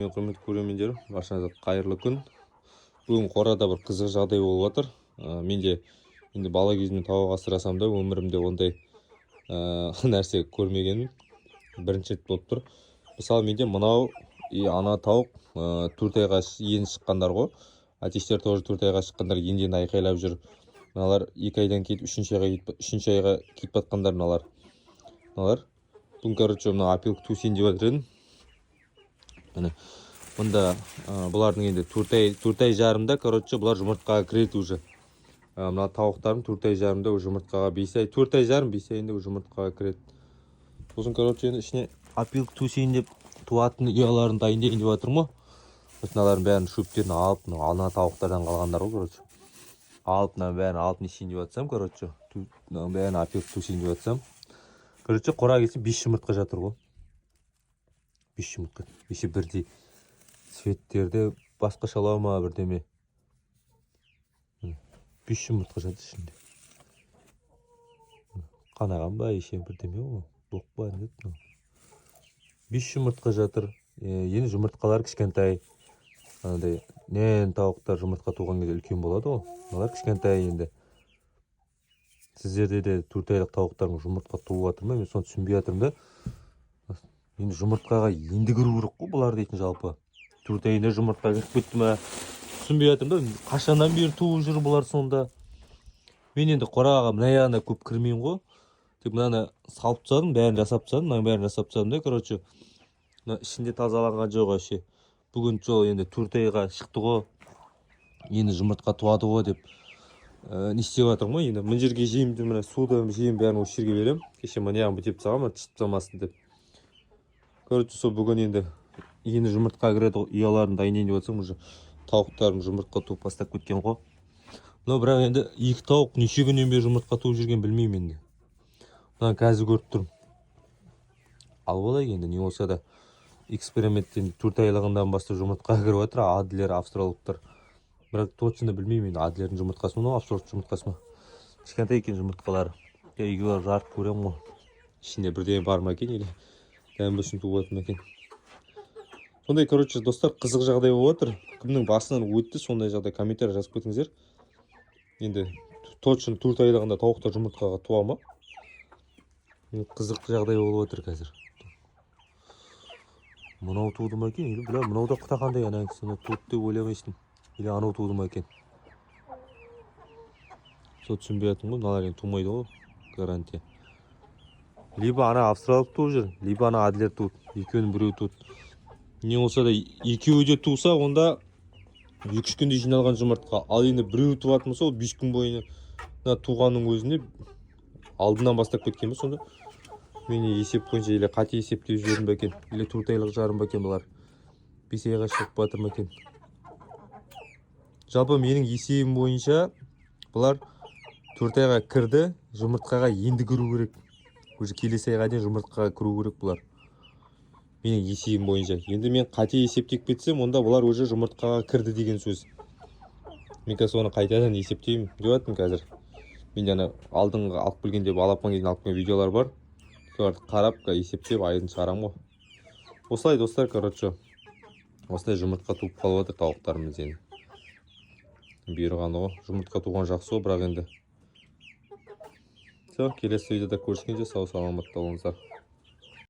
Құрметті көрермендер, баршаңызға қайырлы күн. Бүгін қорада бір қызық жағдай болып жатыр. Менде енді бала кезімнен тауық асырасам да өмірімде ондай нәрсе көрмегенмін. Бірінші рет болып тұр. Мысалы менде мынау ана тауық 4 айға енді шыққандар ғой. Әтештер тоже 4 айға шыққандар енден айқайлап жүр. Мыналар 2 айдан кетіп 3 айға кетіп жатқандар мыналар. Бүгін короче мына опилка тусейін деп жатыр едім. Міне мұнда бұлардың енді 4 ай жарымда короче бұлар жұмыртқаға кіреді уже. Мына тауықтарым 4 ай жарымда уже жұмыртқаға 4 ай жарым 5 айында уже жұмыртқаға кіреді. Сосын короче енді ішіне опилка тусейін деп туатын ұяларын дайындайын деп жатырмын ғой. Мыналардың бәрін шөптерін алып, ана тауықтардан қалғандар ғой короче. Алып мынаның бәрін алып нешейін деп жатсам короче. Мынаның бәрін опилка тусейін деп жатсам. Короче қораға келсем 5 жұмыртқа жатыр ғой. 5 жұмыртқа. Еще бірдей цветтерде басқашалау ма бірдеме. 5 жұмыртқа жатыр ішінде. Қанаған ба еще бірдеме ғой. Боқ па не? 5 жұмыртқа жатыр. Енді жұмыртқалар кішкентай. Андай нен тауықтар жұмыртқа туған кезде үлкен болады ғой. Мыналар кішкентай енді. Сіздерде де 4 айлық тауықтарың жұмыртқа туып жатыр ма? Мен соны түсінбей жатырмын да. Енді жұмыртқаға енді кіру керек қой бұлар дейтін жалпы. 4 айында жұмыртқа кіріп кетті ме? Түсінбей жатырмын да. Қашаннан бері туып жүр бұлар сонда. Мен енді қораға мына жағына көп кірмеймін ғой. Тек мынаны салып тастадым, бәрін жасап тастадым, мынаның бәрін жасап тастадым да, короче. Мына ішінде тазаланған жоқ вообще. Бүгін жол енді 4 айға шықты ғой. Енді жұмыртқа туады ғой деп не істеп жатырмын ғой. Енді мына жерге жеймін, мына суды жеймін, бәрін осы жерге беремін. Кеше мына жағын бітеп тастағанмын, тышып тастамасын деп. Короче, сол бүгін енді жұмыртқа кіреді ұяларын дайындайын деп жатсам, уже тауықтарым жұмыртқа туып бастап кеткен ғой. Но бірақ енді екі тауық неше күннен бері жұмыртқа туып жүрген білмеймін енді. Мына қазір көріп тұрмын. Ал болайық енді не болса да эксперименттен 4 айлығынан бастап жұмыртқаға кіріп жатыр, адлер, австралықтар. Бірақ точно білмеймін енді адлердің жұмыртқасы ма, австралықтың жұмыртқасы ма. Кішкентай екен жұмыртқалары. Үйге барып жарып көремін ғой. Ішінде бірдеңе бар ма екен или дәмі үшін туып жатыр ма екен. Сондай, короче, достар, қызық жағдай болып жатыр. Кімнің басынан өтті сондай жағдай, комментарий жазып кетіңіздер. Енді точно 4 айлығында тауықтар жұмыртқаға туа ма? Қызық жағдай болып отыр қазір. Мынау туды ма екен? Или бля, мынау да қытақандай ана кісі туды деп ойламайсың. Или анау туды ма екен? Сол түсінбей жатырмын ғой, мыналар енді тумайды ғой, гарантия. Либо ана австралық туып жүр, либо ана адлер туды. Екеуінің біреуі туды. Не болса да екеуі де туса, онда 2-3 күнде жиналған жұмыртқа. Ал енді біреуі туатын болса, ол 5 күн бойына туғанның өзінде алдынан бастап кеткен бе сонда? Мен есеп бойынша или қате есептеп жібердім бе екен, или 4 айлық жарым ба екен бұлар. 5 айға шығып батыр ма екен. Жалпы менің есебім бойынша бұлар 4 айға кірді, жұмыртқаға енді кіру керек. Уже келесі айға дейін жұмыртқаға кіру керек бұлар. Менің есебім бойынша. Енді мен қате есептеп кетсем, онда бұлар уже жұмыртқаға кірді деген сөз. Мен қазір оны қайтадан есептеймін деп жатырмын қазір. Мен ана алдыңғы алып келгенде балапан кезінде алып келген видеолар бар. Соларды қарап, есептеп айдын шығарамын ғой. Осылай достар, короче. Осылай жұмыртқа туып қалып жатыр тауықтарымыз енді. Бұйырғаны ғой. Жұмыртқа туған жақсы ғой, бірақ енді. Все, келесі видеода көріскенше сау саламатта болыңыздар.